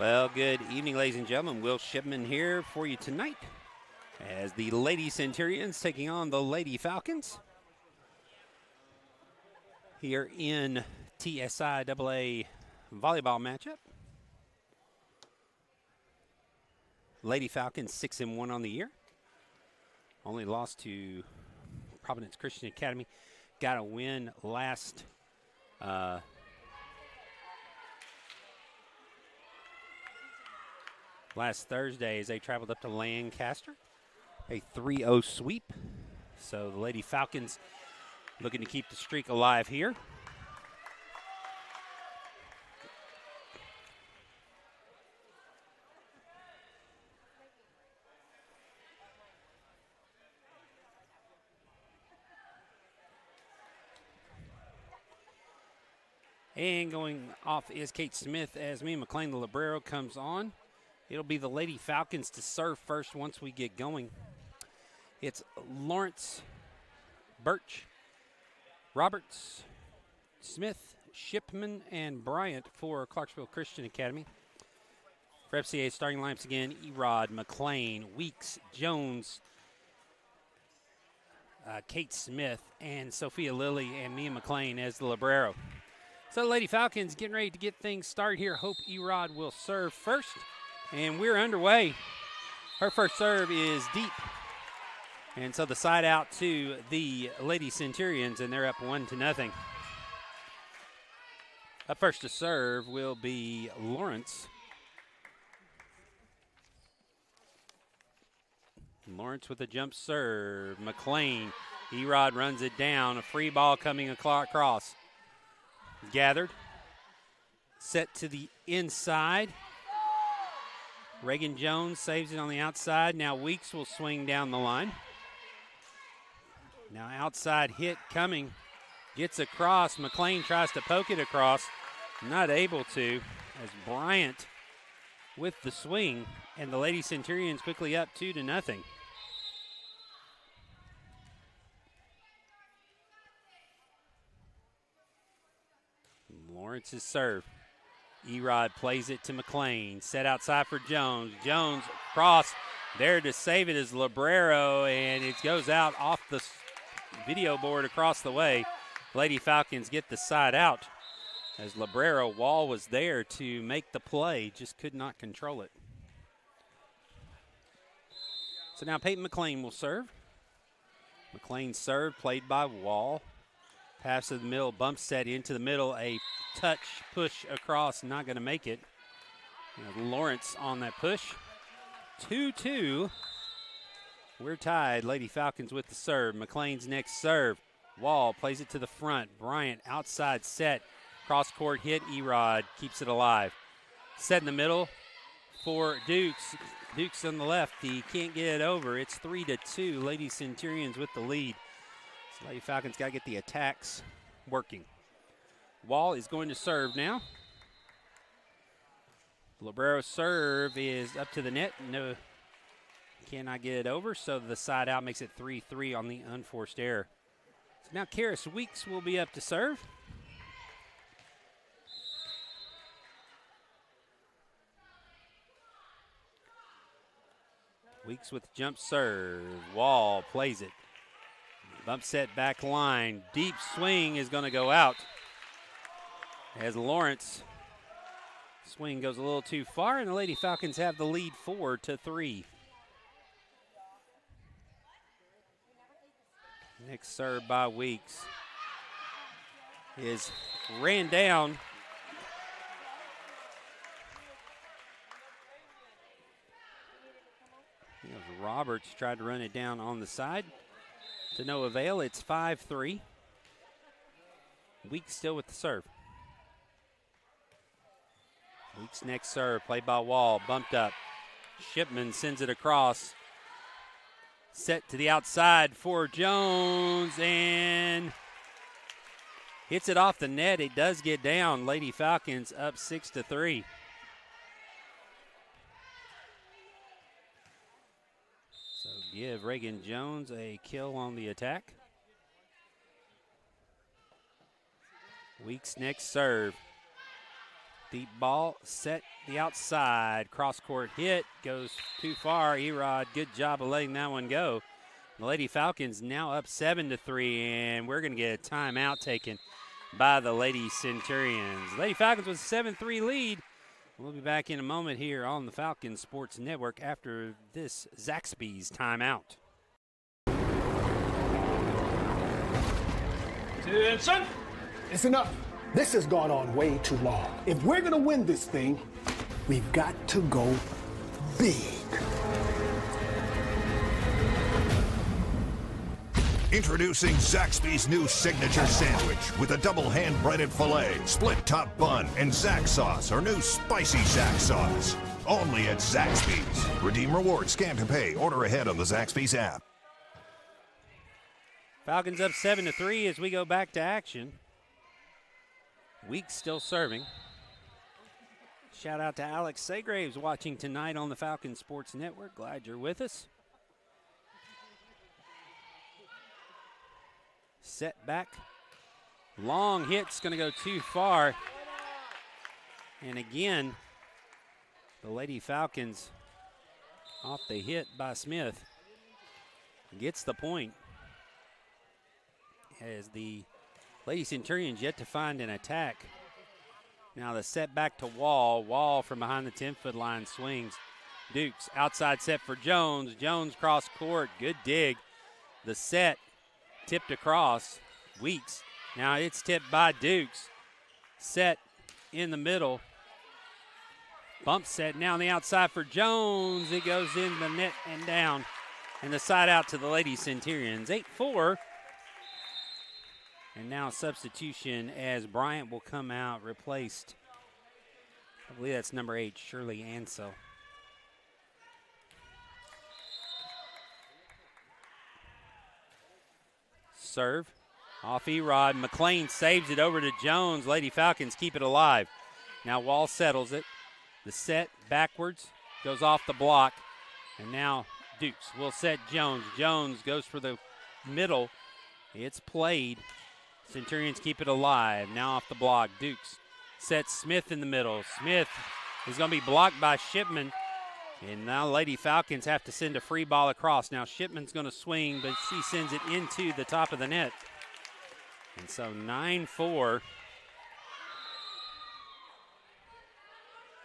Well, good evening, ladies and gentlemen. Will Shipman here for you tonight as the Lady Centurions taking on the Lady Falcons here in TSI AA volleyball matchup. Lady Falcons 6-1 on the year. Only lost to Providence Christian Academy. Got a win last Thursday as they traveled up to Lancaster. A 3-0 sweep. So the Lady Falcons looking to keep the streak alive here. And going off is Kate Smith as Mia McLean, the libero, comes on. It'll be the Lady Falcons to serve first once we get going. It's Lawrence, Birch, Roberts, Smith, Shipman, and Bryant for Clarksville Christian Academy. For FCA, starting lineups again: Erod, McLean, Weeks, Jones, Kate Smith, and Sophia Lilly, and Mia McLean as the libero. So the Lady Falcons getting ready to get things started here. Hope Erod will serve first. And we're underway. Her first serve is deep. And so the side out to the Lady Centurions, and they're up 1-0. Up first to serve will be Lawrence. Lawrence with a jump serve. McLean. Erod runs it down. A free ball coming across. Gathered. Set to the inside. Reagan Jones saves it on the outside. Now Weeks will swing down the line. Now outside hit coming. Gets across. McLean tries to poke it across. Not able to, as Bryant with the swing. And the Lady Centurions quickly up 2-0. Lawrence's serve. Erod plays it to McLean. Set outside for Jones. Jones cross. There to save it is Librero, and it goes out off the video board across the way. Lady Falcons get the side out as Librero Wall was there to make the play, just could not control it. So now Peyton McLean will serve. McLean's serve played by Wall. Pass to the middle, bump set into the middle, a touch push across, not going to make it. Lawrence on that push. 2-2. We're tied. Lady Falcons with the serve. McLean's next serve. Wall plays it to the front. Bryant outside set. Cross court hit. Erod keeps it alive. Set in the middle for Dukes. Dukes on the left. He can't get it over. It's 3-2. Lady Centurions with the lead. Lady Falcons got to get the attacks working. Wall is going to serve now. Librero's serve is up to the net. No, cannot get it over, so the side out makes it 3-3 on the unforced error. So now Karis Weeks will be up to serve. Weeks with jump serve. Wall plays it. Bump set back line. Deep swing is going to go out as Lawrence swing goes a little too far, and the Lady Falcons have the lead 4-3. Next serve by Weeks is ran down. Roberts tried to run it down on the side. To no avail, it's 5-3. Weeks still with the serve. Weeks next serve, played by Wall, bumped up. Shipman sends it across. Set to the outside for Jones, and hits it off the net. It does get down. Lady Falcons up 6-3. Give Reagan Jones a kill on the attack. Weeks next serve. Deep ball set the outside. Cross-court hit. Goes too far. Erod, good job of letting that one go. The Lady Falcons now up 7-3, and we're going to get a timeout taken by the Lady Centurions. Lady Falcons with a 7-3 lead. We'll be back in a moment here on the Falcons Sports Network after this Zaxby's timeout. Attention! It's enough. This has gone on way too long. If we're going to win this thing, we've got to go big. Introducing Zaxby's new signature sandwich with a double hand-breaded filet, split top bun, and Zax sauce, our new spicy Zax sauce. Only at Zaxby's. Redeem rewards, scan to pay, order ahead on the Zaxby's app. Falcons up 7-3 as we go back to action. Weeks still serving. Shout out to Alex Segraves watching tonight on the Falcons Sports Network. Glad you're with us. Set back. Long hit's going to go too far. And again, the Lady Falcons off the hit by Smith gets the point. As the Lady Centurions yet to find an attack. Now the set back to Wall. Wall from behind the 10-foot line swings. Dukes outside set for Jones. Jones cross court. Good dig. The set tipped across. Weeks. Now it's tipped by Dukes. Set in the middle. Bump set now on the outside for Jones. It goes in the net and down. And the side out to the Lady Centurions. 8-4. And now substitution as Bryant will come out replaced. I believe that's number 8, Shirley Ansell. Serve. Off Erod. McLean saves it over to Jones. Lady Falcons keep it alive. Now Wall settles it. The set backwards. Goes off the block. And now Dukes will set Jones. Jones goes for the middle. It's played. Centurions keep it alive. Now off the block. Dukes sets Smith in the middle. Smith is going to be blocked by Shipman. And now Lady Falcons have to send a free ball across. Now Shipman's going to swing, but she sends it into the top of the net. And so 9-4.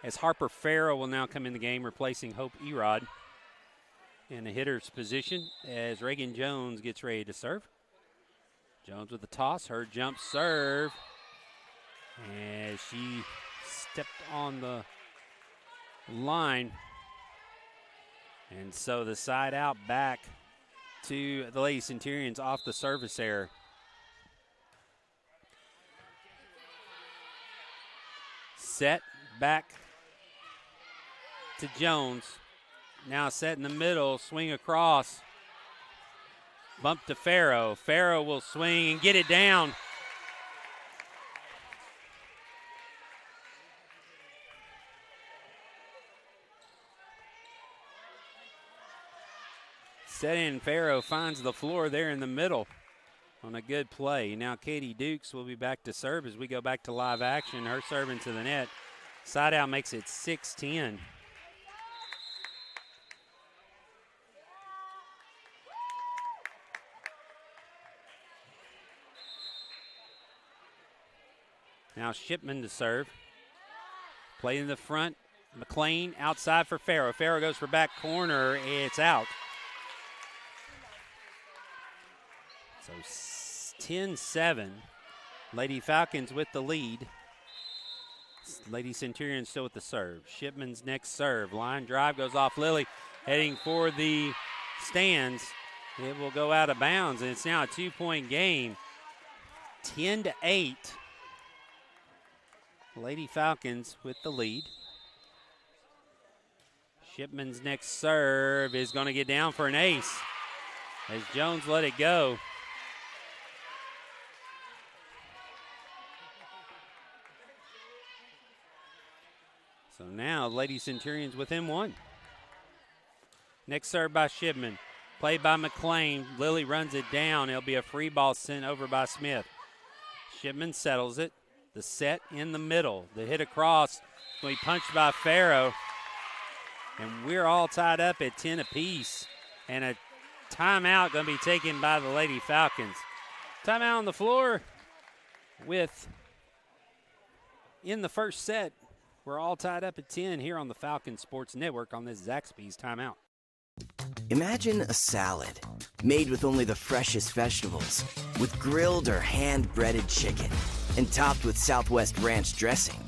As Harper Farrow will now come in the game, replacing Hope Erod in the hitter's position as Reagan Jones gets ready to serve. Jones with the toss, her jump serve. As she stepped on the line. And so the side out back to the Lady Centurions off the service error. Set back to Jones. Now set in the middle, swing across. Bump to Farrow. Farrow will swing and get it down. Set in Farrow finds the floor there in the middle on a good play. Now Katie Dukes will be back to serve as we go back to live action. Her serve into the net. Side out makes it 6-10. Now Shipman to serve. Play in the front. McLean outside for Farrow. Farrow goes for back corner. It's out. So 10-7. Lady Falcons with the lead. Lady Centurions still with the serve. Shipman's next serve. Line drive goes off Lily. Heading for the stands. It will go out of bounds, and it's now a 2-point game. 10-8. Lady Falcons with the lead. Shipman's next serve is going to get down for an ace as Jones let it go. So now Lady Centurions within one. Next serve by Shipman. Played by McLean. Lily runs it down. It'll be a free ball sent over by Smith. Shipman settles it. The set in the middle. The hit across will be punched by Farrow. And we're all tied up at 10 apiece. And a timeout going to be taken by the Lady Falcons. Timeout on the floor with, in the first set, we're all tied up at 10 here on the Falcon Sports Network on this Zaxby's timeout. Imagine a salad made with only the freshest vegetables, with grilled or hand-breaded chicken, and topped with Southwest Ranch dressing.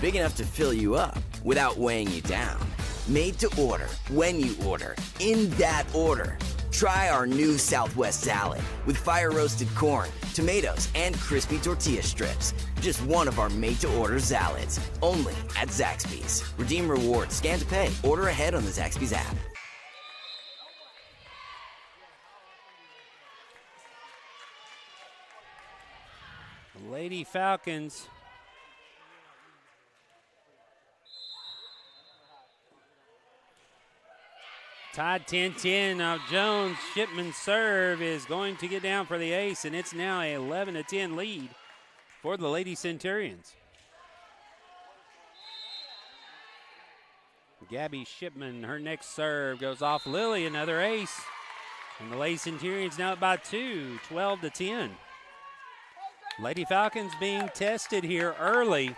Big enough to fill you up without weighing you down. Made to order, when you order, in that order. Try our new Southwest salad with fire-roasted corn, tomatoes, and crispy tortilla strips. Just one of our made-to-order salads, only at Zaxby's. Redeem rewards, scan to pay, order ahead on the Zaxby's app. Lady Falcons tied 10-10. Now Jones, Shipman's serve is going to get down for the ace, and it's now a 11-10 lead for the Lady Centurions. Gabby Shipman, her next serve goes off Lily, another ace. And the Lady Centurions now up by 2, 12-10. Lady Falcons being tested here early.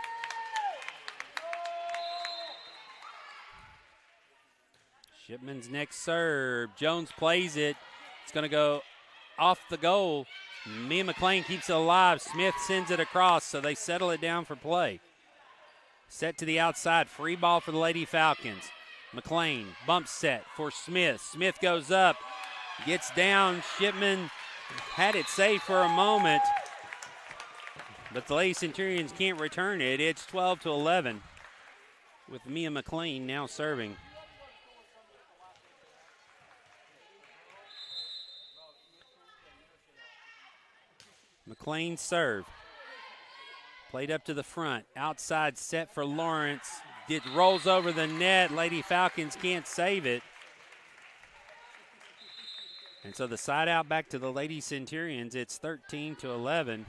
Shipman's next serve. Jones plays it. It's going to go off the goal. Mia McLean keeps it alive. Smith sends it across, so they settle it down for play. Set to the outside. Free ball for the Lady Falcons. McLean bump set for Smith. Smith goes up, gets down. Shipman had it saved for a moment, but the Lady Centurions can't return it. It's 12-11 with Mia McLean now serving. McLean serve. Played up to the front. Outside set for Lawrence. It rolls over the net. Lady Falcons can't save it. And so the side out back to the Lady Centurions. It's 13-11.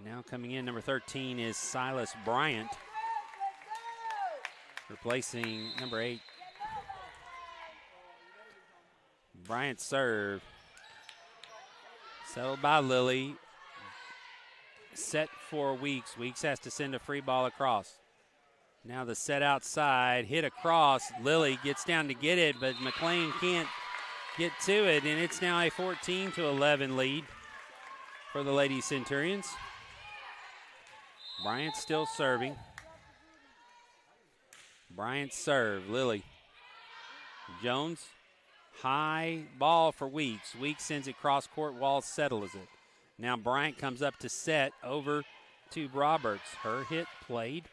Now coming in, number 13 is Silas Bryant, replacing number 8. Bryant serve. Settled by Lily. Set for Weeks. Weeks has to send a free ball across. Now the set outside, hit across. Lily gets down to get it, but McLean can't get to it, and it's now a 14-11 lead for the Lady Centurions. Bryant still serving. Bryant serve. Lily. Jones. High ball for Weeks. Weeks sends it cross court. Wall settles it. Now Bryant comes up to set over to Roberts. Her hit played.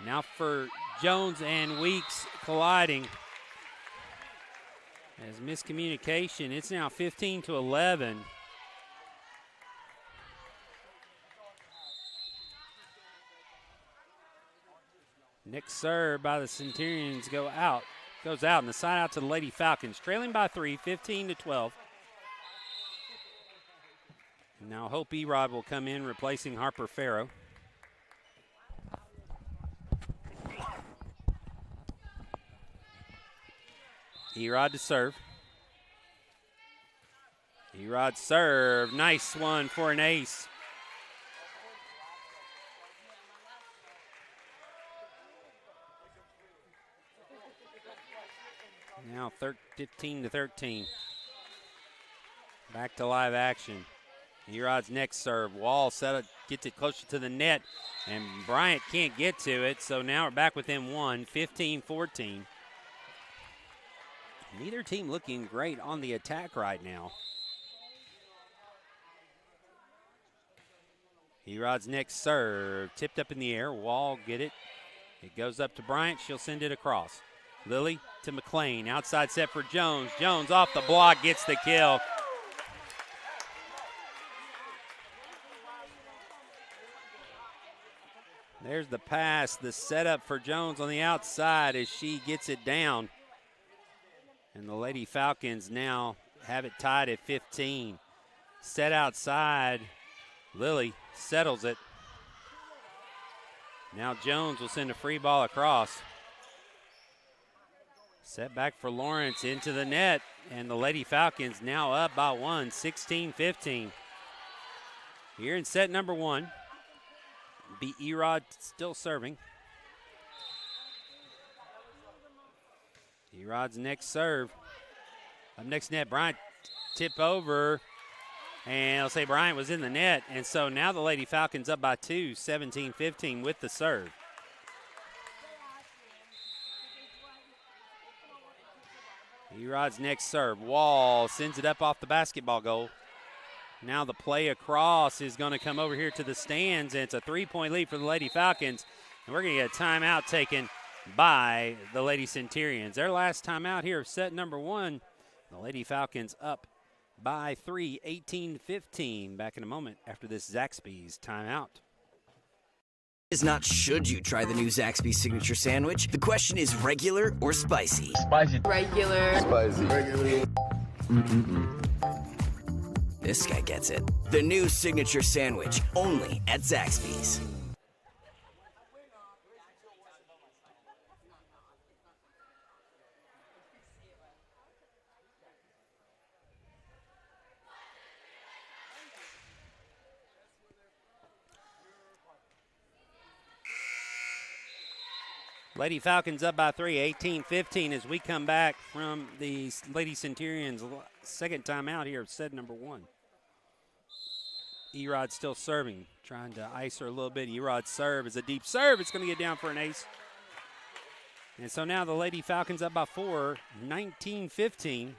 Now for Jones and Weeks colliding. As miscommunication. It's now 15-11. Next serve by the Centurions goes out, and the side out to the Lady Falcons, trailing by 3, 15-12. Now Hope Erod will come in, replacing Harper Farrow. Erod to serve. Erod serve, nice one for an ace. Now 15-13. Back to live action. Erod's next serve. Wall gets it closer to the net, and Bryant can't get to it, so now we're back within 1, 15-14. Neither team looking great on the attack right now. Erod's next serve. Tipped up in the air. Wall get it. It goes up to Bryant. She'll send it across. Lily to McLean. Outside set for Jones. Jones off the block, gets the kill. There's the pass, the setup for Jones on the outside as she gets it down. And the Lady Falcons now have it tied at 15. Set outside Lilly settles it. Now Jones will send a free ball across. Set back for Lawrence into the net, and the Lady Falcons now up by one, 16-15. Here in set number one, be Erod still serving. Erod's next serve. Up next net, Bryant tip over, and I'll say Bryant was in the net, and so now the Lady Falcons up by two, 17-15 with the serve. Erod's next serve. Wall sends it up off the basketball goal. Now the play across is going to come over here to the stands, and it's a three-point lead for the Lady Falcons. And we're going to get a timeout taken by the Lady Centurions. Their last timeout here of set number one. The Lady Falcons up by 3, 18-15. Back in a moment after this Zaxby's timeout. Is not should you try the new Zaxby's signature sandwich. The question is regular or spicy? Spicy. Regular. Spicy. Regular. This guy gets it. The new signature sandwich, only at Zaxby's. Lady Falcons up by 3, 18-15 as we come back from the Lady Centurions' second timeout here of set number one. Erod still serving, trying to ice her a little bit. Erod's serve is a deep serve. It's going to get down for an ace. And so now the Lady Falcons up by 4, 19-15.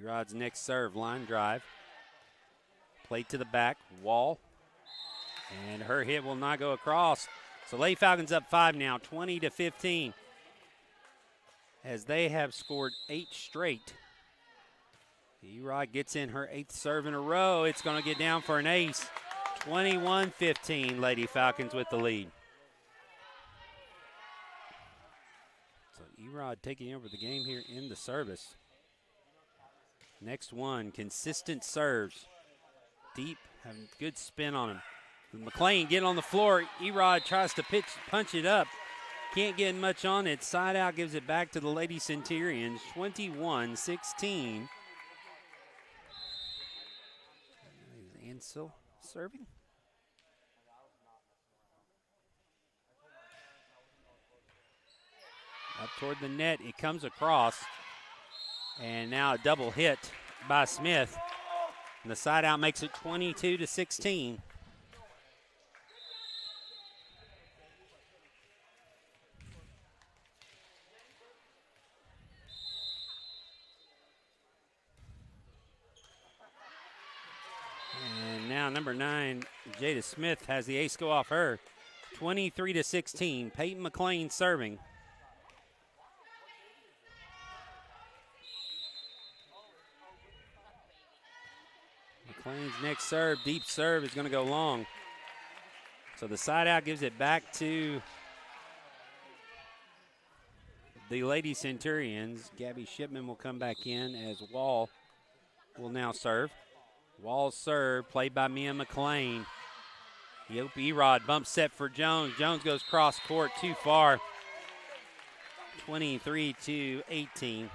Erod's next serve, line drive. Played to the back, Wall. And her hit will not go across. So Lady Falcons up 5 now, 20-15. As they have scored 8 straight. Erod gets in her 8th serve in a row. It's going to get down for an ace. 21-15, Lady Falcons with the lead. So Erod taking over the game here in the service. Next one, consistent serves. Deep, having good spin on him. McLean getting on the floor. Erod tries to punch it up. Can't get much on it. Side out gives it back to the Lady Centurions. 21-16. Ansel serving. Up toward the net. It comes across. And now a double hit by Smith. And the side out makes it 22-16. And now number 9, Jada Smith has the ace go off her. 23-16. Peyton McLean serving. McLean's next serve, deep serve, is going to go long. So the side out gives it back to the Lady Centurions. Gabby Shipman will come back in as Wall will now serve. Wall's serve, played by Mia McLean. Yope Erod bump set for Jones. Jones goes cross court too far. 23-18.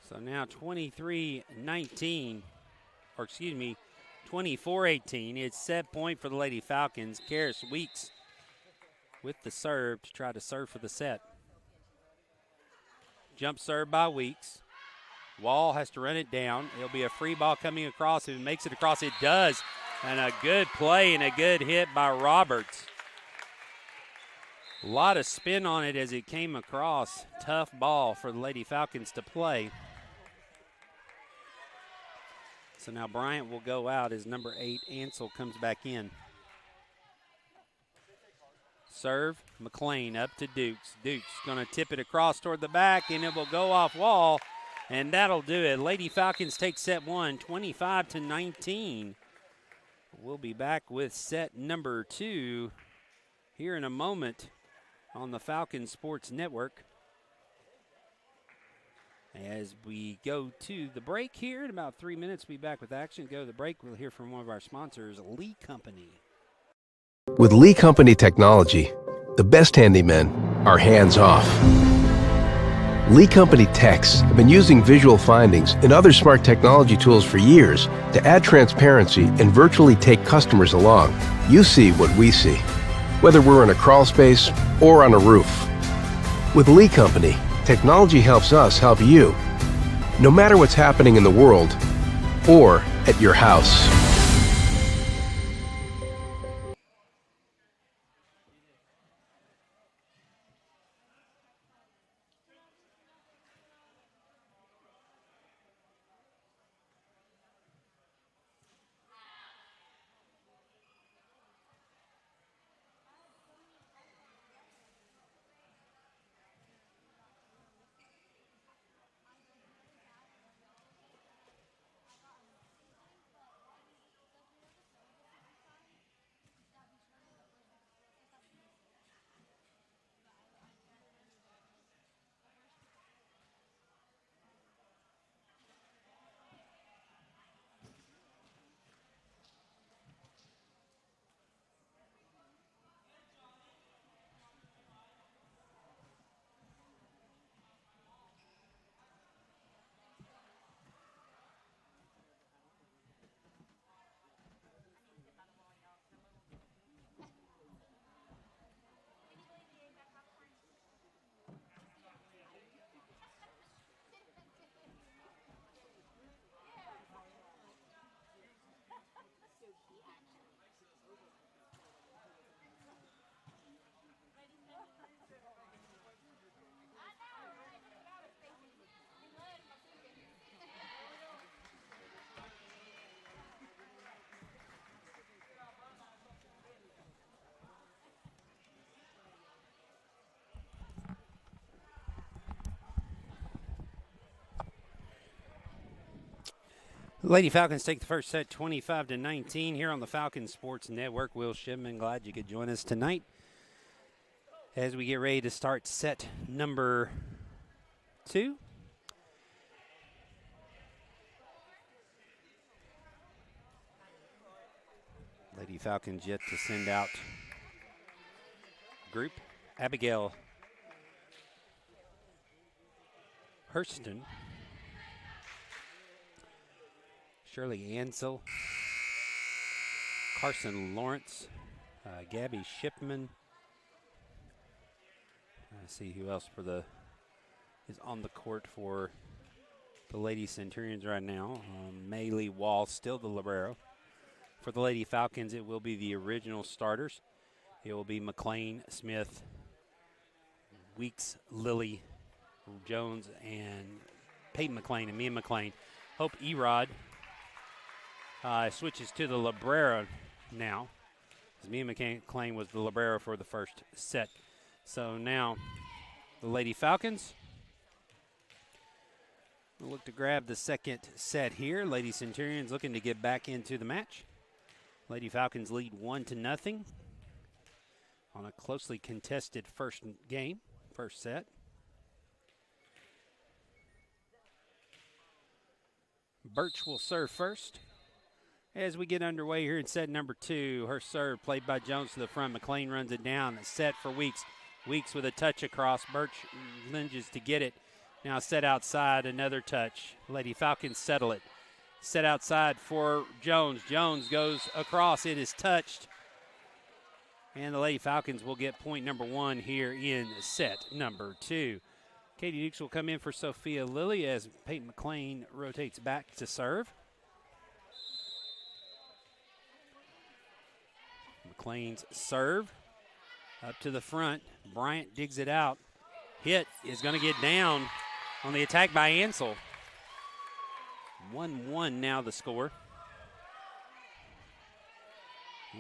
So now 23-19, or excuse me, 24-18. It's set point for the Lady Falcons. Karis Weeks with the serve to try to serve for the set. Jump serve by Weeks. Wall has to run it down. It'll be a free ball coming across. If it makes it across, it does. And a good play and a good hit by Roberts. A lot of spin on it as it came across. Tough ball for the Lady Falcons to play. So now Bryant will go out as number 8, Ansel, comes back in. Serve, McLean up to Dukes. Dukes going to tip it across toward the back, and it will go off wall, and that'll do it. Lady Falcons take set 1, 25-19. We'll be back with set number 2 here in a moment on the Falcon Sports Network. As we go to the break here, in about 3 minutes, we'll be back with action. Go to the break, we'll hear from one of our sponsors, Lee Company. With Lee Company technology, the best handymen are hands-off. Lee Company techs have been using visual findings and other smart technology tools for years to add transparency and virtually take customers along. You see what we see, whether we're in a crawl space or on a roof. With Lee Company, technology helps us help you, no matter what's happening in the world or at your house. Lady Falcons take the first set 25-19 here on the Falcon Sports Network. Will Shipman, glad you could join us tonight as we get ready to start set number 2. Lady Falcons yet to send out group. Abigail Hurston, Shirley Ansel, Carson Lawrence, Gabby Shipman. I see who else is on the court for the Lady Centurions right now. Maylee Wall, still the libero. For the Lady Falcons, it will be the original starters. It will be McLean, Smith, Weeks, Lily, Jones, and Peyton McLean and Mia McLean. Hope Erod switches to the libero now, as Mia McLean was the libero for the first set. So now the Lady Falcons will look to grab the second set here. Lady Centurions looking to get back into the match. Lady Falcons lead 1-0 on a closely contested first set. Birch will serve first. As we get underway here in set number 2, her serve played by Jones to the front. McLean runs it down. Set for Weeks. Weeks with a touch across. Birch lunges to get it. Now set outside, another touch. Lady Falcons settle it. Set outside for Jones. Jones goes across. It is touched. And the Lady Falcons will get point number 1 here in set number 2. Katie Dukes will come in for Sophia Lilly as Peyton McLean rotates back to serve. McLean's serve up to the front. Bryant digs it out. Hit is going to get down on the attack by Ansel. 1-1 now the score.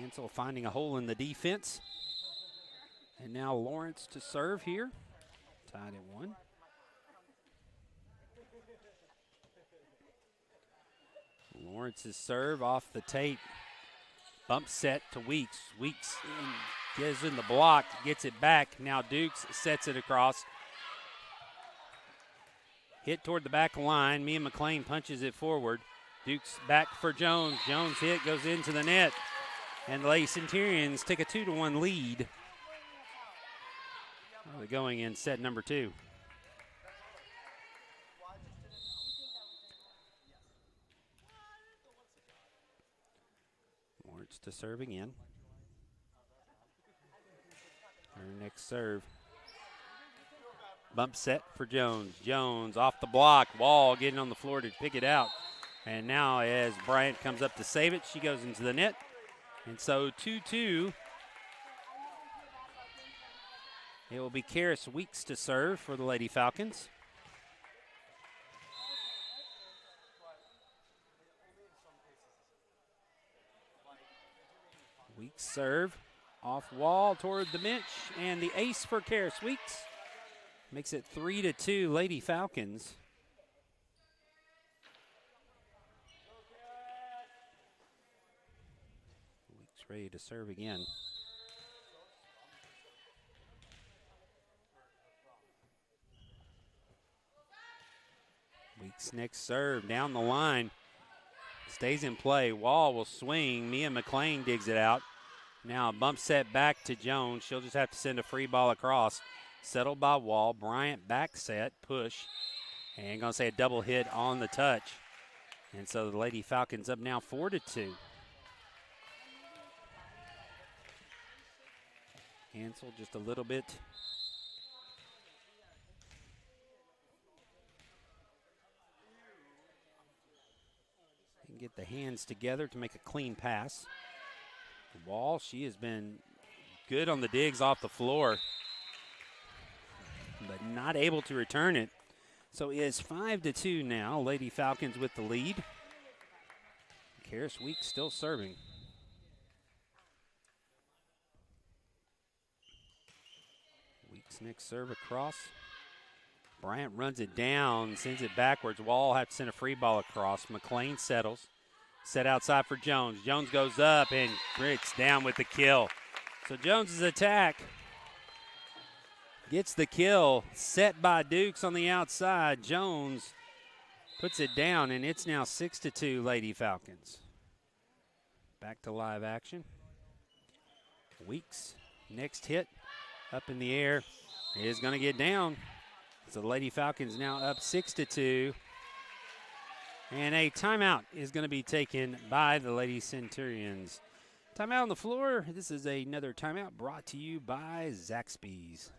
Ansel finding a hole in the defense. And now Lawrence to serve here. Tied at 1. Lawrence's serve off the tape. Bump set to Weeks. Weeks gets in the block, gets it back. Now Dukes sets it across. Hit toward the back line. Mia McLean punches it forward. Dukes back for Jones. Jones hit, goes into the net. And the Lady Centurions take a 2-1 lead. They're going in set number 2. Lawrence to serve again. Her next serve. Bump set for Jones. Jones off the block. Wall getting on the floor to pick it out. And now as Bryant comes up to save it, she goes into the net. And so 2-2. It will be Karis Weeks to serve for the Lady Falcons. Weeks serve off Wall toward the bench, and the ace for Karis Weeks makes it 3-2 Lady Falcons. Weeks ready to serve again. Weeks next serve down the line. Stays in play. Wall will swing. Mia McLean digs it out. Now a bump set back to Jones. She'll just have to send a free ball across. Settled by Wall. Bryant back set. Push. And going to say a double hit on the touch. And so the Lady Falcons up now 4-2. Hansel just a little bit. Get the hands together to make a clean pass. Wall, she has been good on the digs off the floor, but not able to return it. So it is 5-2 now. Lady Falcons with the lead. Karis Weeks still serving. Weeks next serve across. Bryant runs it down, sends it backwards. Wall have to send a free ball across. McLean settles. Set outside for Jones. Jones goes up and Grits down with the kill. So Jones's attack gets the kill. Set by Dukes on the outside. Jones puts it down, and it's now 6-2 Lady Falcons. Back to live action. Weeks, next hit, up in the air, is going to get down. So the Lady Falcons now up 6-2. And a timeout is going to be taken by the Lady Centurions. Timeout on the floor. This is another timeout brought to you by Zaxby's.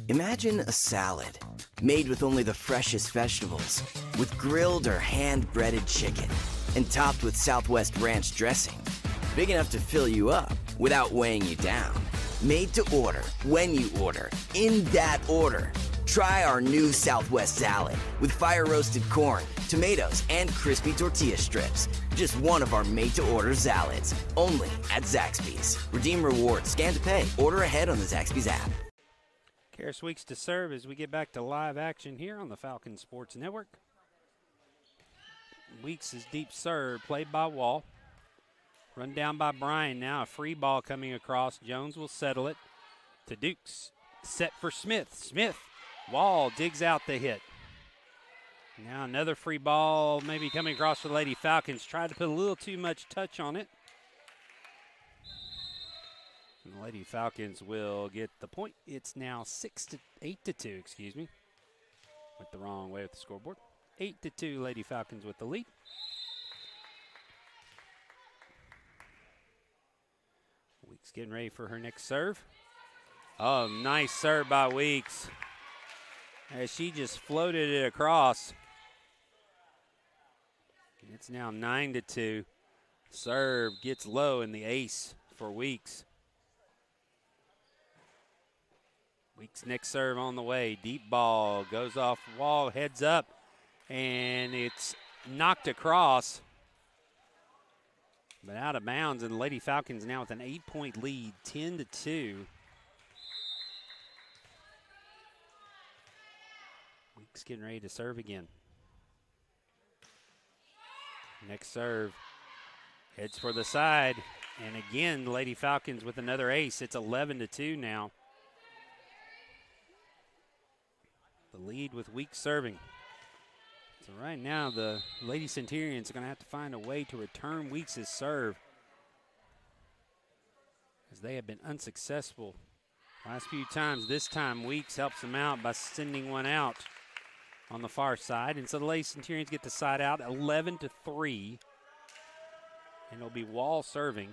Imagine a salad made with only the freshest vegetables, with grilled or hand-breaded chicken, and topped with Southwest Ranch dressing. Big enough to fill you up without weighing you down. Made to order, when you order, in that order. Try our new Southwest salad with fire-roasted corn, tomatoes, and crispy tortilla strips. Just one of our made-to-order salads, only at Zaxby's. Redeem rewards, scan to pay, order ahead on the Zaxby's app. Karis Weeks to serve as we get back to live action here on the Falcon Sports Network. Weeks' deep serve played by Wall. Run down by Bryan now. A free ball coming across. Jones will settle it to Dukes. Set for Smith. Smith. Wall digs out the hit. Now another free ball maybe coming across for the Lady Falcons. Tried to put a little too much touch on it. And the Lady Falcons will get the point. It's now 8-2, excuse me. Went the wrong way with the scoreboard. 8-2, Lady Falcons with the lead. Weeks getting ready for her next serve. Oh, nice serve by Weeks. As she just floated it across. And it's now 9-2. Serve gets low in the ace for Weeks. Weeks next serve on the way. Deep ball goes off Wall, heads up, and it's knocked across, but out of bounds. And the Lady Falcons now with an 8-point lead, 10-2. Weeks getting ready to serve again. Next serve heads for the side, and again, the Lady Falcons with another ace. It's 11-2 now. The lead with Weeks serving. So right now, the Lady Centurions are going to have to find a way to return Weeks' serve, as they have been unsuccessful last few times. This time, Weeks helps them out by sending one out on the far side. And so the Lady Centurions get the side out 11-3. And it'll be Wall serving.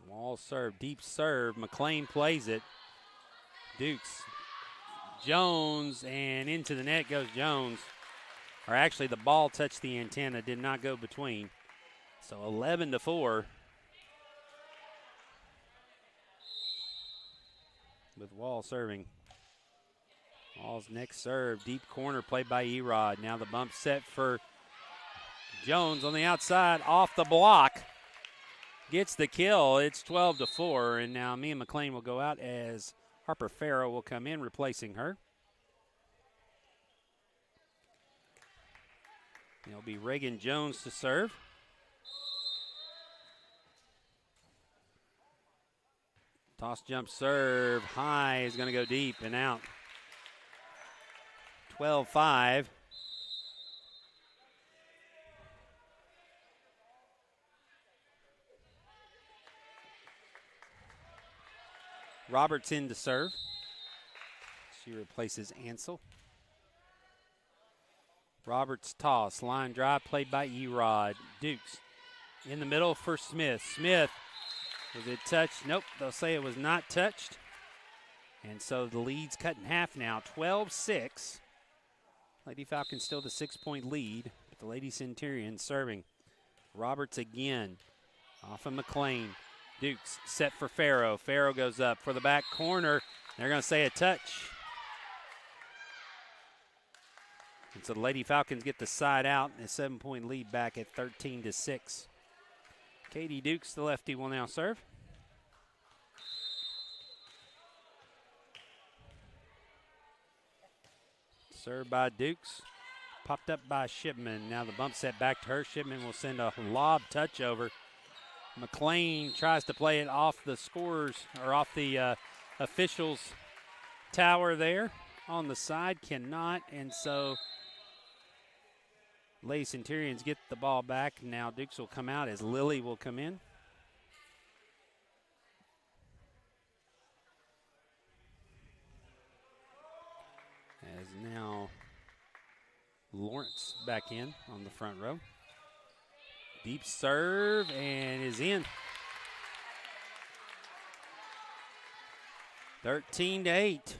Wall serve, deep serve. McLean plays it. Dukes. Jones, and into the net goes Jones. Or actually, the ball touched the antenna, did not go between. So 11-4. With Wall serving. Wall's next serve, deep corner played by Erod. Now the bump set for Jones on the outside, off the block. Gets the kill. It's 12-4, and now Mia McLean will go out as Harper Farrow will come in, replacing her. It'll be Reagan Jones to serve. Toss jump serve high is going to go deep and out. 12-5. Roberts in to serve. She replaces Ansel. Roberts toss, line drive played by Erod. Dukes in the middle for Smith. Smith, was it touched? Nope, they'll say it was not touched. And so the lead's cut in half now, 12-6. Lady Falcons still the 6-point lead, but the Lady Centurions serving. Roberts again, off of McLean. Dukes set for Farrow. Farrow goes up for the back corner. They're going to say a touch. And so the Lady Falcons get the side out, and a 7-point lead back at 13-6. Katie Dukes, the lefty, will now serve. Served by Dukes. Popped up by Shipman. Now the bump set back to her. Shipman will send a lob touch over. McLean tries to play it off the scorers, or off the officials' tower there on the side. Cannot, and so Lady Centurions get the ball back. Now Dukes will come out as Lily will come in. As now Lawrence back in on the front row. Deep serve and is in. 13-8.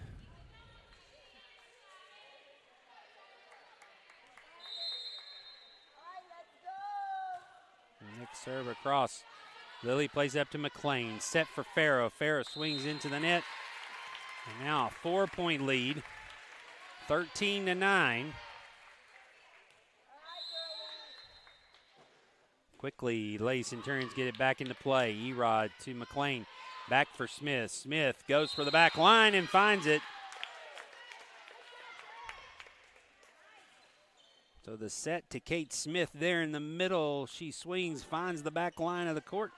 Next serve across. Lily plays up to McLean. Set for Farrow. Farrow swings into the net. And now a 4-point lead. 13-9. Quickly, Lady Centurions get it back into play. Erod to McLean. Back for Smith. Smith goes for the back line and finds it. So the set to Kate Smith there in the middle. She swings, finds the back line of the court.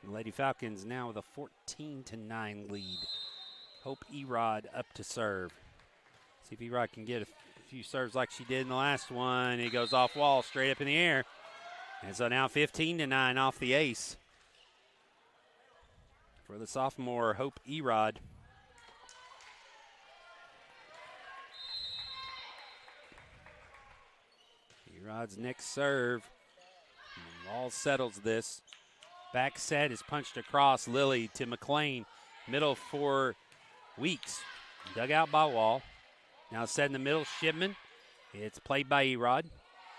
The Lady Falcons now with a 14-9 lead. Hope Erod up to serve. See if Erod can get a few serves like she did in the last one. It goes off Wall, straight up in the air. And so now 15-9 off the ace for the sophomore Hope Erod. Erod's next serve. Wall settles this. Back set is punched across. Lily to McLean. Middle for Weeks. Dug out by Wall. Now set in the middle. Shipman It's played by Erod.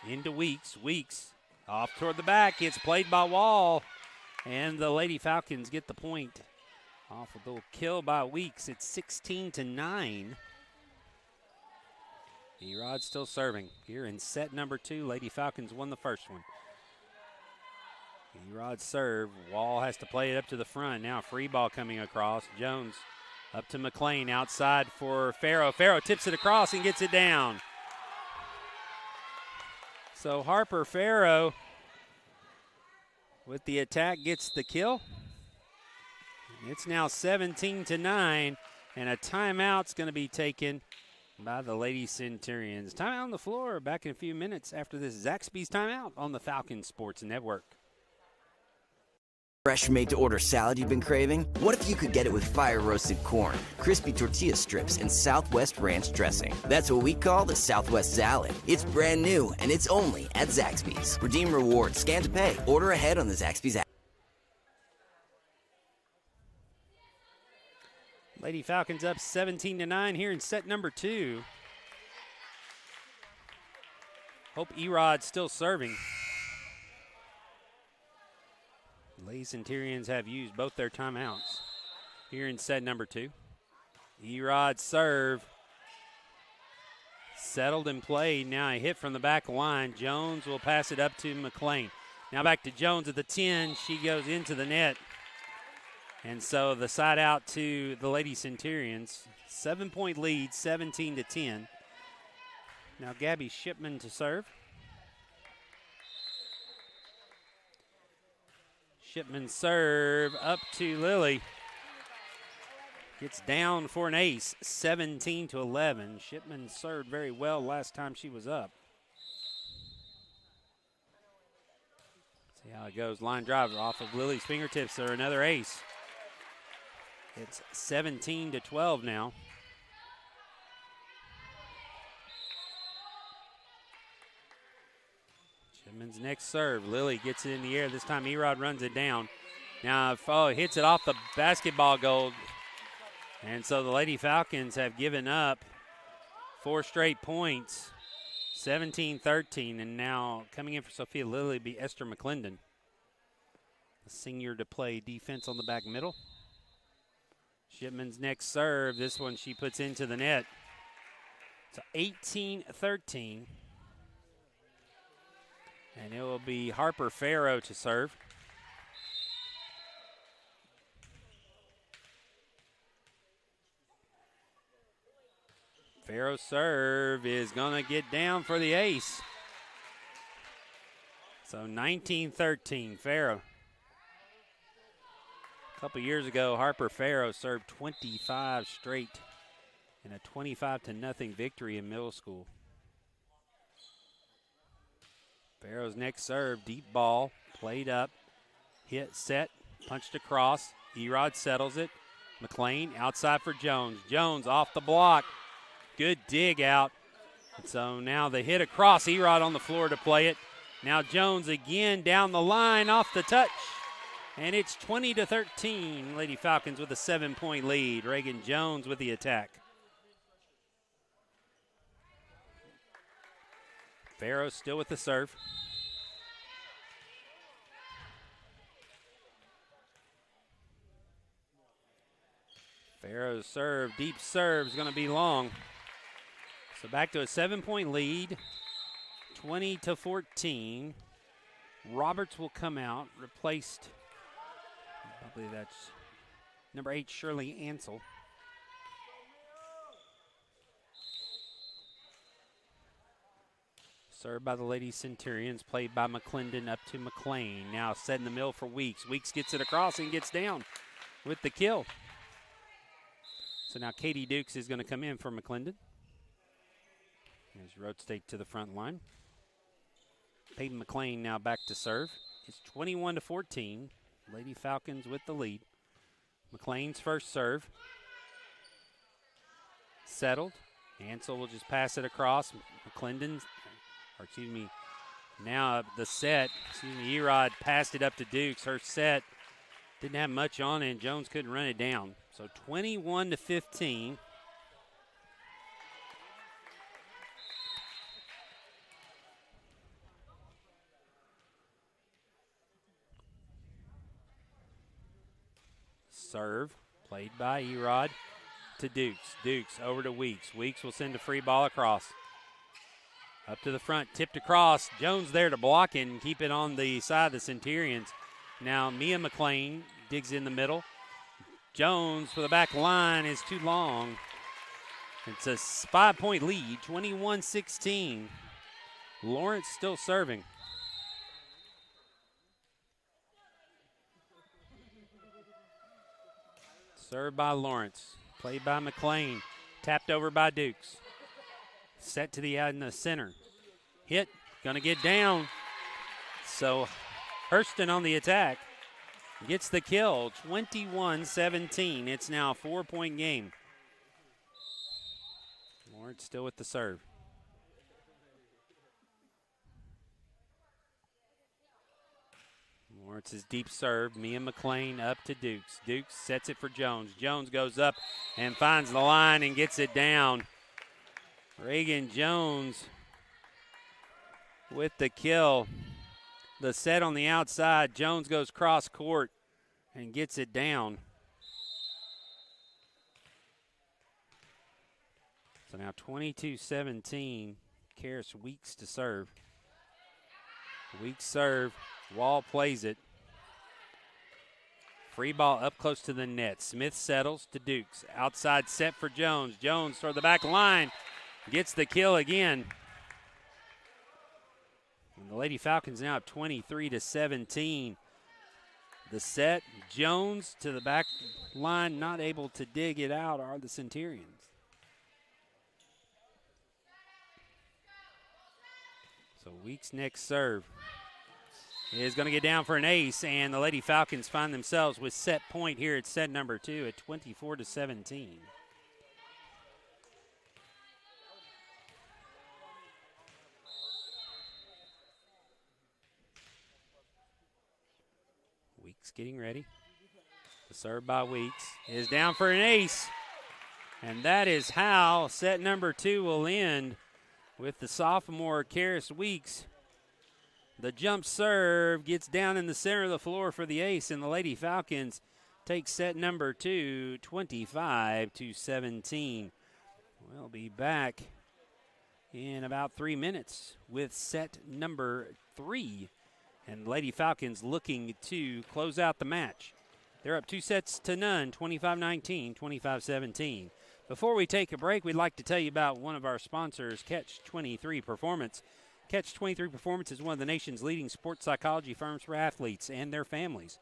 Into Weeks. Weeks off toward the back. It's played by Wall. And the Lady Falcons get the point off a little kill by Weeks. It's 16-9. Erod still serving here in set number 2. Lady Falcons won the first one. Erod serve. Wall has to play it up to the front. Now free ball coming across. Jones up to McLean outside for Farrow. Farrow tips it across and gets it down. So Harper Farrow with the attack gets the kill. It's now 17-9, and a timeout's going to be taken by the Lady Centurions. Timeout on the floor. Back in a few minutes after this Zaxby's timeout on the Falcon Sports Network. Fresh made-to-order salad you've been craving? What if you could get it with fire-roasted corn, crispy tortilla strips, and Southwest ranch dressing? That's what we call the Southwest salad. It's brand new, and it's only at Zaxby's. Redeem rewards, scan to pay, order ahead on the Zaxby's app. Lady Falcons up 17-9 here in set number 2. Hope Erod still serving. Lady Centurions have used both their timeouts here in set number 2. Erod serve. Settled and played. Now a hit from the back line. Jones will pass it up to McLean. Now back to Jones at the 10. She goes into the net. And so the side out to the Lady Centurions. 7-point lead, 17-10. Now Gabby Shipman to serve. Shipman serve up to Lily. Gets down for an ace, 17-11. Shipman served very well last time she was up. See how it goes. Line drive off of Lily's fingertips or another ace. It's 17-12 now. Shipman's next serve. Lily gets it in the air. This time Erod runs it down. Now hits it off the basketball goal. And so the Lady Falcons have given up 4 straight points. 17-13. And now coming in for Sophia Lily be Esther McClendon. The senior to play defense on the back middle. Shipman's next serve. This one she puts into the net. So 18-13. And it will be Harper Farrow to serve. Farrow's serve is going to get down for the ace. So 19-13, Farrow. A couple years ago, Harper Farrow served 25 straight in a 25-0 victory in middle school. Farrow's next serve, deep ball, played up, hit, set, punched across. Erod settles it. McLean outside for Jones. Jones off the block. Good dig out. And so now the hit across. Erod on the floor to play it. Now Jones again down the line off the touch. And it's 20-13. Lady Falcons with a 7-point lead. Reagan Jones with the attack. Farrow still with the serve. Farrow's serve, deep serve is going to be long. So back to a 7-point lead, 20-14. Roberts will come out, replaced, probably that's number 8, Shirley Ansel. Served by the Lady Centurions, played by McClendon up to McLean. Now set in the middle for Weeks. Weeks gets it across and gets down with the kill. So now Katie Dukes is going to come in for McClendon. There's Road State to the front line. Peyton McLean now back to serve. It's 21-14. Lady Falcons with the lead. McLean's first serve. Settled. Ansel will just pass it across. McClendon's, or excuse me, now the set. Erod passed it up to Dukes. Her set didn't have much on it, and Jones couldn't run it down. So 21-15. serve, played by Erod to Dukes. Dukes over to Weeks. Weeks will send a free ball across. Up to the front, tipped across. Jones there to block it and keep it on the side of the Centurions. Now Mia McLean digs in the middle. Jones for the back line is too long. It's a 5-point lead, 21-16. Lawrence still serving. Served by Lawrence, played by McLean, tapped over by Dukes. Set to the in the center. Hit, gonna get down. So Hurston on the attack gets the kill, 21-17. It's now a 4-point game. Lawrence still with the serve. Lawrence's deep serve. Mia McLean up to Dukes. Dukes sets it for Jones. Jones goes up and finds the line and gets it down. Reagan Jones with the kill. The set on the outside. Jones goes cross court and gets it down. So now 22-17. Karis Weeks to serve. Weeks serve. Wall plays it. Free ball up close to the net. Smith settles to Dukes. Outside set for Jones. Jones toward the back line. Gets the kill again. And the Lady Falcons now up 23-17. The set. Jones to the back line. Not able to dig it out are the Centurions. So Weeks' next serve is going to get down for an ace, and the Lady Falcons find themselves with set point here at set number 2 at 24-17. Weeks getting ready. The serve by Weeks is down for an ace, and that is how set number 2 will end with the sophomore Karis Weeks. The jump serve gets down in the center of the floor for the ace, and the Lady Falcons take set number 2, 25-17. We'll be back in about 3 minutes with set number 3. And Lady Falcons looking to close out the match. They're up 2-0, 25-19, 25-17. Before we take a break, we'd like to tell you about one of our sponsors, Catch 23 Performance. Catch 23 Performance is one of the nation's leading sports psychology firms for athletes and their families.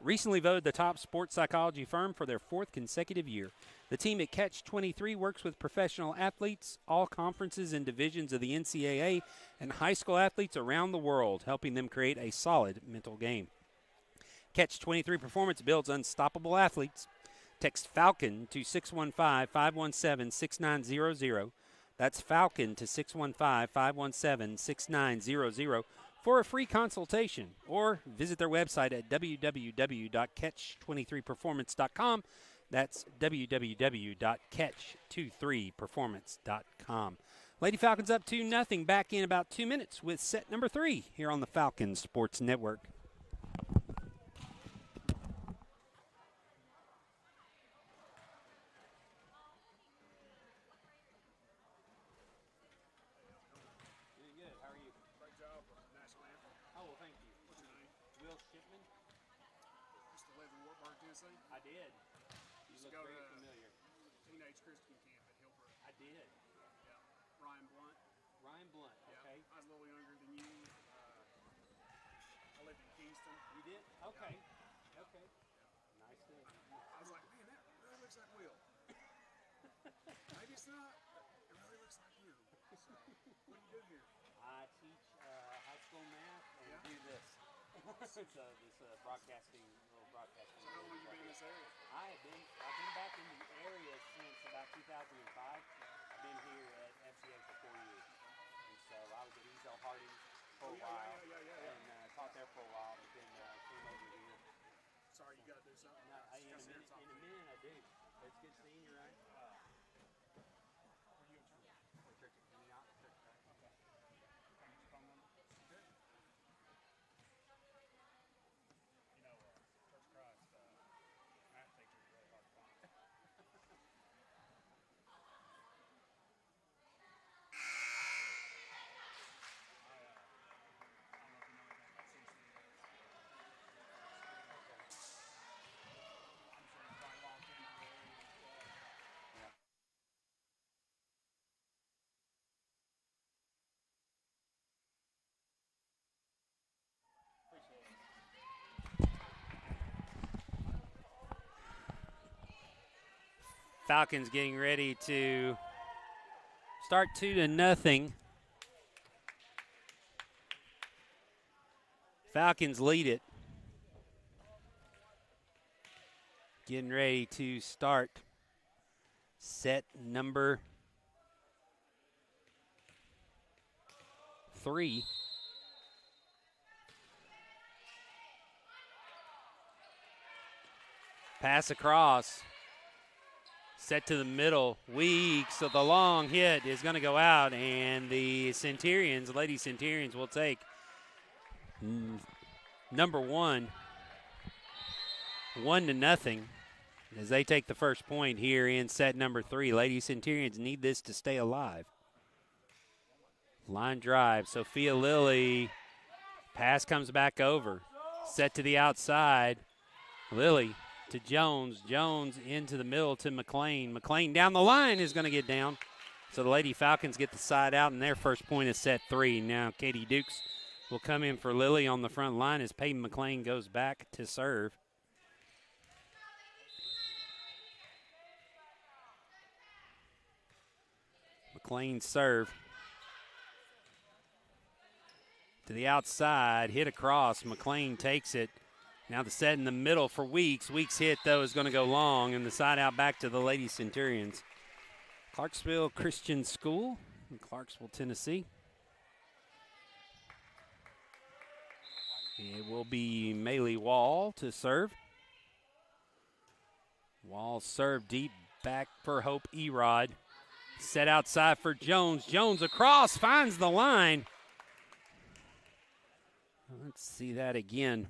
Recently voted the top sports psychology firm for their 4th consecutive year. The team at Catch 23 works with professional athletes, all conferences and divisions of the NCAA, and high school athletes around the world, helping them create a solid mental game. Catch 23 Performance builds unstoppable athletes. Text FALCON to 615-517-6900. That's FALCON to 615-517-6900 for a free consultation, or visit their website at www.catch23performance.com. That's www.catch23performance.com. Lady Falcons up 2-0, back in about 2 minutes with set number 3 here on the Falcon Sports Network. I did. You look very familiar. Teenage Christian camp at Hillbrook. I did. Yeah. Ryan Blunt. Ryan Blunt, okay. I was a little younger than you. I lived in Kingston. You did? Okay. Yeah. Okay. Yeah. Nice thing. I was like, man, that really looks like Will. Maybe it's not, but it really looks like him. So, what do you do here? I teach high school math and do this. It's this broadcasting, little broadcasting. So how long have you been in this area? I've been back in the area since about 2005. I've been here at FCA for 4 years. And so I was at Ezo Harding for a while. And taught there for a while, but then came over here. Sorry, you got to do something. No, in a minute I do. It's good seeing you, Ryan. Where do you go to church? Church at Community Church. Okay. Can I get your phone number? Good. You know, Coach Christ, math teacher, Falcons getting ready to start 2-0. Falcons lead it. Getting ready to start set number 3. Pass across. Set to the middle. Weak, so the long hit is going to go out, and the Centurions, Lady Centurions, will take number 1, 1-0, as they take the first point here in set number 3. Lady Centurions need this to stay alive. Line drive. Sophia Lilly. Pass comes back over. Set to the outside. Lilly to Jones. Jones into the middle to McLean. McLean down the line is going to get down. So the Lady Falcons get the side out, and their first point is set 3. Now Katie Dukes will come in for Lilly on the front line as Peyton McLean goes back to serve. McLean serve. To the outside, hit across. McLean takes it. Now the set in the middle for Weeks. Weeks' hit, though, is going to go long, and the side out back to the Lady Centurions. Clarksville Christian School in Clarksville, Tennessee. It will be Maylee Wall to serve. Wall serve deep back for Hope Erod. Set outside for Jones. Jones across, finds the line. Let's see that again.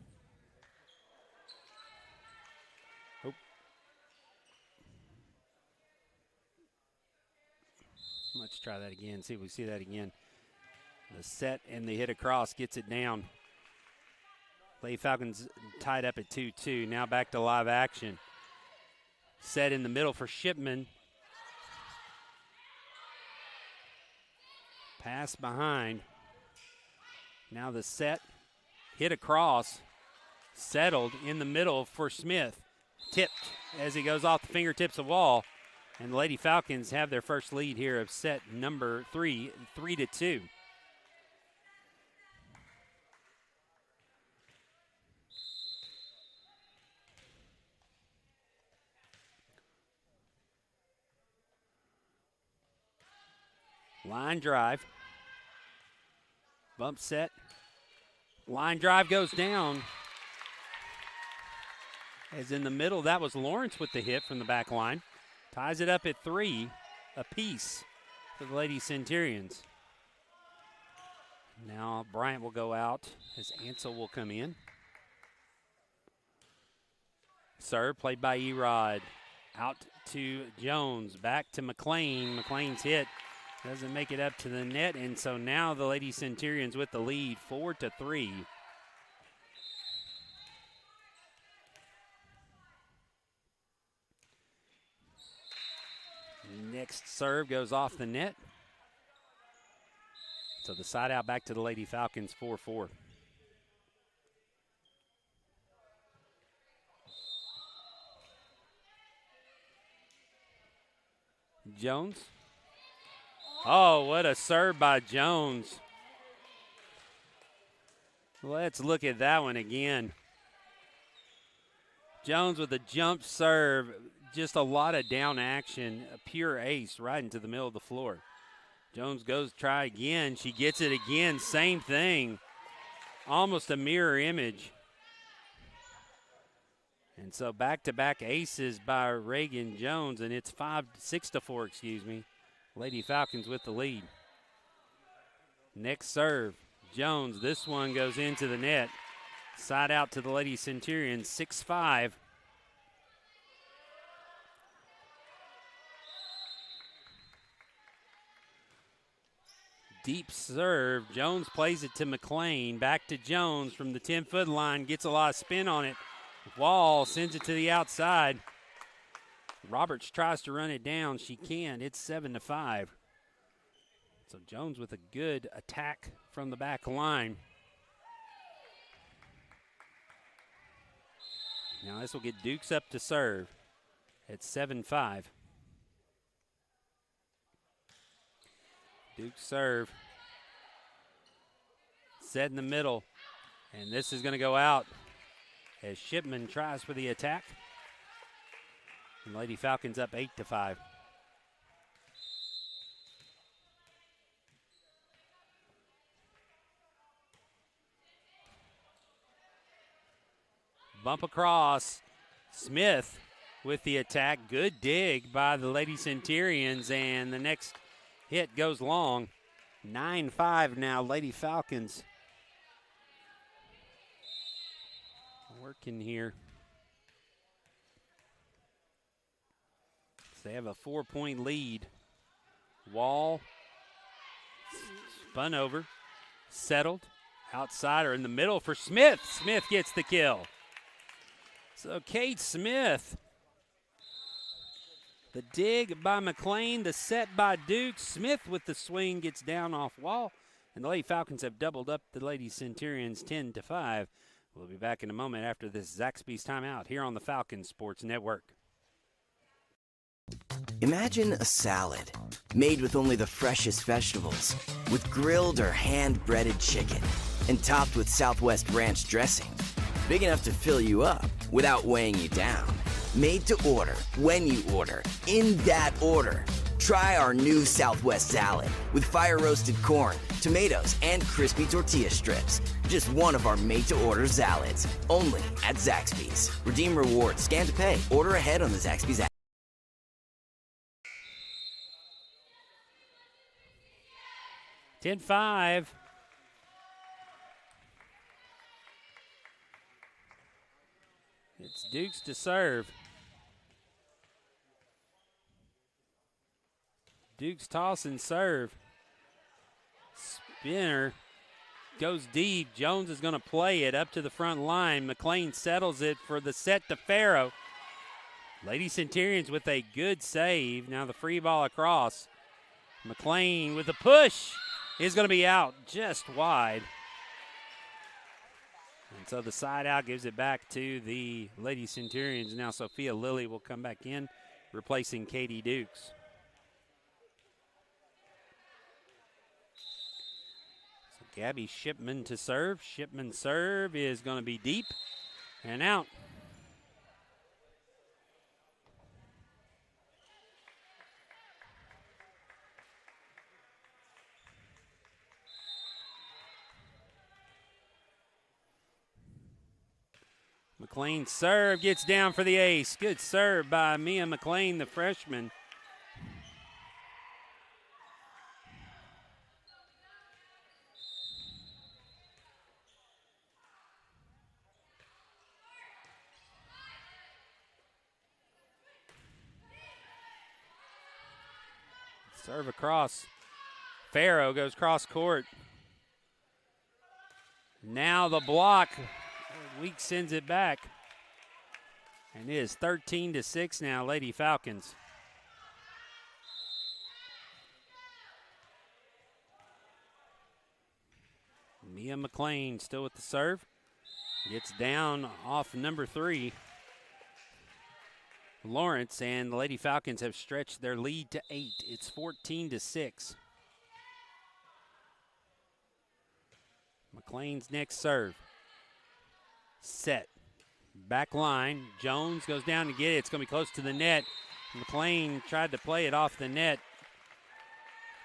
Let's try that again, see if we see that again. The set and the hit across gets it down. Lady Falcons tied up at 2-2. Now back to live action. Set in the middle for Shipman. Pass behind. Now the set, hit across, settled in the middle for Smith. Tipped as he goes off the fingertips of Wall. And the Lady Falcons have their first lead here of set number 3, 3-2. Line drive. Bump set. Line drive goes down. As in the middle, that was Lawrence with the hit from the back line. Ties it up at 3 apiece for the Lady Centurions. Now Bryant will go out as Ansel will come in. Serve played by Erod. Out to Jones. Back to McLean. McLean's hit doesn't make it up to the net, and so now the Lady Centurions with the lead, 4-3. Next serve goes off the net. So the side out back to the Lady Falcons, 4-4. Jones. Oh, what a serve by Jones. Let's look at that one again. Jones with a jump serve. Just a lot of down action. A pure ace right into the middle of the floor. Jones goes to try again. She gets it again. Same thing. Almost a mirror image. And so back-to-back aces by Reagan Jones, and it's 6-4, excuse me. Lady Falcons with the lead. Next serve, Jones. This one goes into the net. Side out to the Lady Centurions, 6-5. Deep serve. Jones plays it to McLean. Back to Jones from the 10-foot line. Gets a lot of spin on it. Wall sends it to the outside. Roberts tries to run it down. She can. It's 7-5. So Jones with a good attack from the back line. Now this will get Dukes up to serve at 7-5. Duke serve. Set in the middle. And this is going to go out as Shipman tries for the attack. And Lady Falcons up 8-5. Bump across. Smith with the attack. Good dig by the Lady Centurions, and the next hit goes long. 9-5 now, Lady Falcons. Working here. So they have a 4-point lead. Wall spun over, settled. Outsider in the middle for Smith. Smith gets the kill. So Kate Smith. The dig by McLean, the set by Duke. Smith with the swing gets down off Wall. And the Lady Falcons have doubled up the Lady Centurions 10-5. We'll be back in a moment after this Zaxby's timeout here on the Falcons Sports Network. Imagine a salad made with only the freshest vegetables, with grilled or hand-breaded chicken, and topped with Southwest Ranch dressing. Big enough to fill you up without weighing you down. Made to order, when you order, in that order. Try our new Southwest salad with fire-roasted corn, tomatoes, and crispy tortilla strips. Just one of our made-to-order salads, only at Zaxby's. Redeem rewards, scan to pay, order ahead on the Zaxby's app. 10-5. It's Dukes to serve. Dukes toss and serve. Spinner goes deep. Jones is going to play it up to the front line. McLean settles it for the set to Farrow. Lady Centurions with a good save. Now the free ball across. McLean with a push is going to be out just wide. And so the side out gives it back to the Lady Centurions. Now Sophia Lilly will come back in, replacing Katie Dukes. So Gabby Shipman to serve. Shipman's serve is going to be deep and out. McLean serve gets down for the ace. Good serve by Mia McLean, the freshman. Serve across. Farrow goes cross court. Now the block. Week sends it back. And it is 13-6 now, Lady Falcons. Mia McLean still with the serve. Gets down off number 3. Lawrence, and the Lady Falcons have stretched their lead to 8. It's 14-6. McLean's next serve. Set. Back line. Jones goes down to get it. It's going to be close to the net. McLean tried to play it off the net,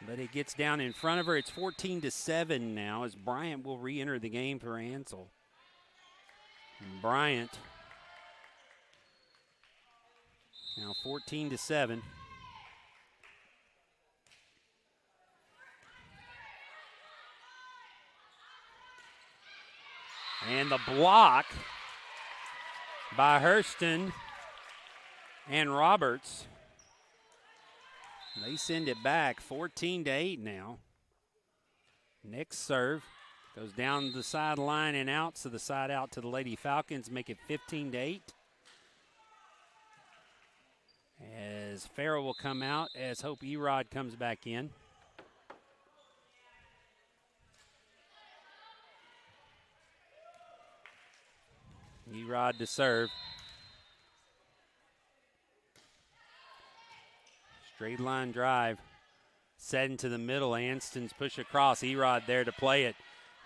but it gets down in front of her. It's 14-7 now as Bryant will re-enter the game for Ansel. And Bryant now 14-7. And the block by Hurston and Roberts. They send it back 14-8 now. Next serve goes down the sideline and out, so the side out to the Lady Falcons, make it 15-8. As Farrell will come out as Hope Erod comes back in. Erod to serve. Straight line drive. Set into the middle. Anston's push across. Erod there to play it.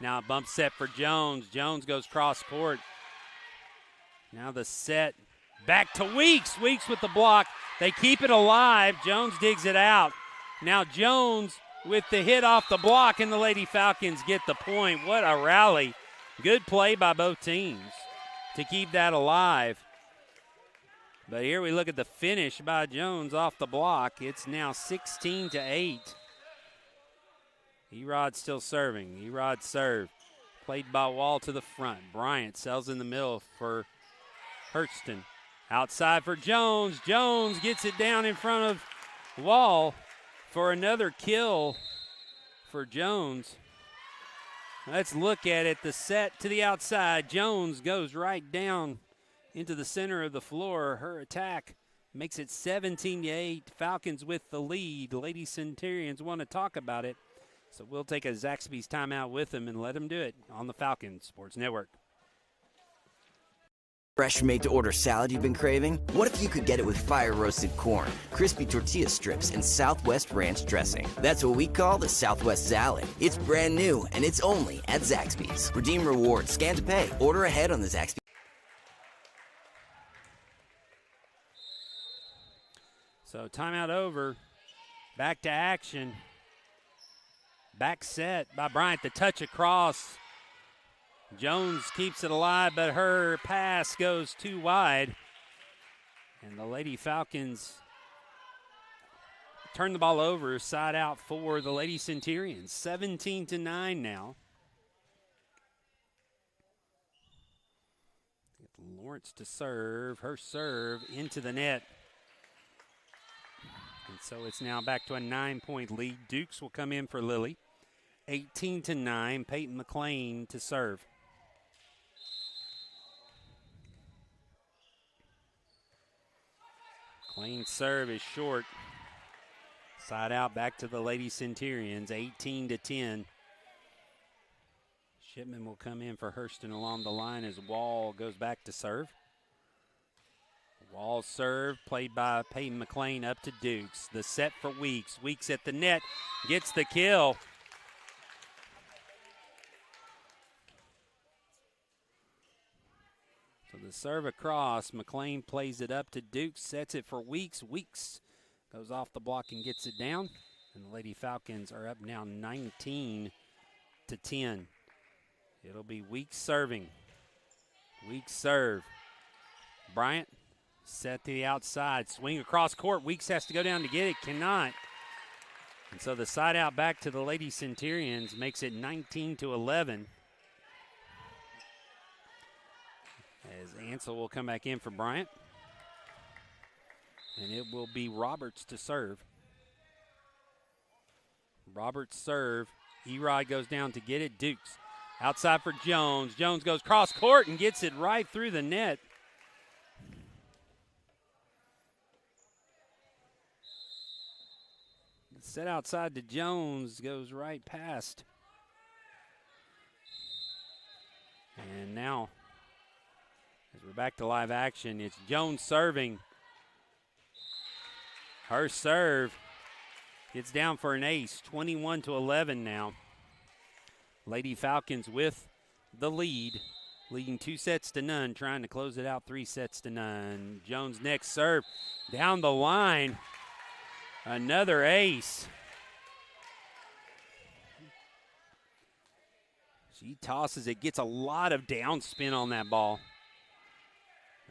Now a bump set for Jones. Jones goes cross court. Now the set back to Weeks. Weeks with the block. They keep it alive. Jones digs it out. Now Jones with the hit off the block, and the Lady Falcons get the point. What a rally. Good play by both teams to keep that alive. But here we look at the finish by Jones off the block. It's now 16-8. Erod still serving. Erod serve. Played by Wall to the front. Bryant sells in the middle for Hurston. Outside for Jones. Jones gets it down in front of Wall for another kill for Jones. Let's look at it. The set to the outside. Jones goes right down into the center of the floor. Her attack makes it 17-8. Falcons with the lead. Lady Centurions want to talk about it. So we'll take a Zaxby's timeout with them and let them do it on the Falcon Sports Network. Fresh made-to-order salad you've been craving? What if you could get it with fire-roasted corn, crispy tortilla strips, and Southwest ranch dressing? That's what we call the Southwest Salad. It's brand new, and it's only at Zaxby's. Redeem rewards, scan to pay, order ahead on the Zaxby's. So timeout over. Back to action. Back set by Bryant. The touch across. Jones keeps it alive, but her pass goes too wide. And the Lady Falcons turn the ball over, side out for the Lady Centurions. 17-9 now. Lawrence to serve. Her serve into the net. And so it's now back to a 9-point lead. Dukes will come in for Lily. 18-9. Peyton McLean to serve. McLean's serve is short. Side out back to the Lady Centurions. 18-10. Shipman will come in for Hurston along the line as Wall goes back to serve. Wall serve, played by Peyton McLean up to Dukes. The set for Weeks. Weeks at the net, gets the kill. So the serve across, McLean plays it up to Dukes, sets it for Weeks. Weeks goes off the block and gets it down. And the Lady Falcons are up now 19-10. It'll be Weeks serving. Weeks serve. Bryant. Set to the outside, swing across court. Weeks has to go down to get it, cannot. And so the side out back to the Lady Centurions makes it 19-11. As Ansel will come back in for Bryant. And it will be Roberts to serve. Roberts serve. Erod goes down to get it. Dukes outside for Jones. Jones goes cross court and gets it right through the net. Set outside to Jones, goes right past. And now, as we're back to live action, it's Jones serving. Her serve gets down for an ace, 21-11 now. Lady Falcons with the lead, leading 2-0, trying to close it out 3-0. Jones next serve, down the line. Another ace. She tosses it, gets a lot of downspin on that ball.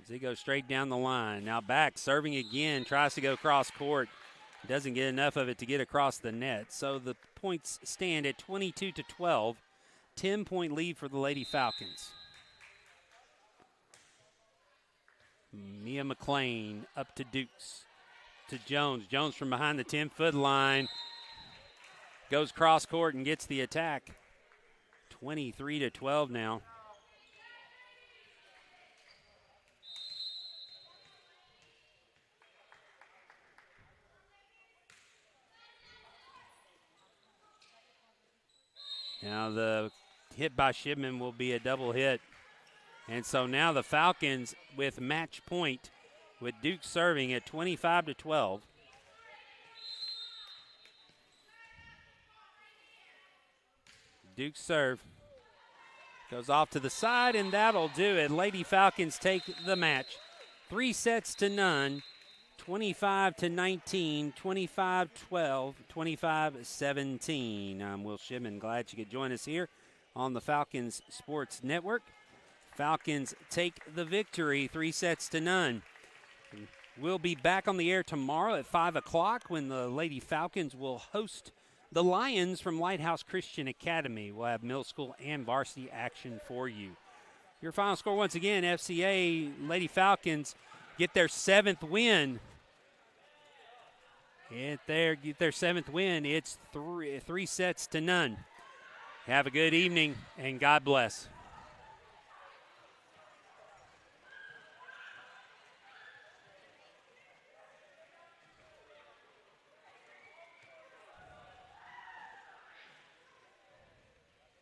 As it goes straight down the line. Now back, serving again, tries to go cross court. Doesn't get enough of it to get across the net. So the points stand at 22-12. 10-point lead for the Lady Falcons. Mia McLean up to Dukes. To Jones. Jones from behind the 10-foot line. Goes cross court and gets the attack. 23-12 now. Now the hit by Shipman will be a double hit. And so now the Falcons with match point, with Duke serving at 25-12. Duke's serve goes off to the side, and that'll do it. Lady Falcons take the match. 3-0, 25-19, 25-12, 25-17. I'm Will Shipman. Glad you could join us here on the Falcons Sports Network. Falcons take the victory, 3-0. We'll be back on the air tomorrow at 5 o'clock when the Lady Falcons will host the Lions from Lighthouse Christian Academy. We'll have middle school and varsity action for you. Your final score once again, FCA Lady Falcons get their 7th win. Get their 7th win. It's 3-0. Have a good evening, and God bless.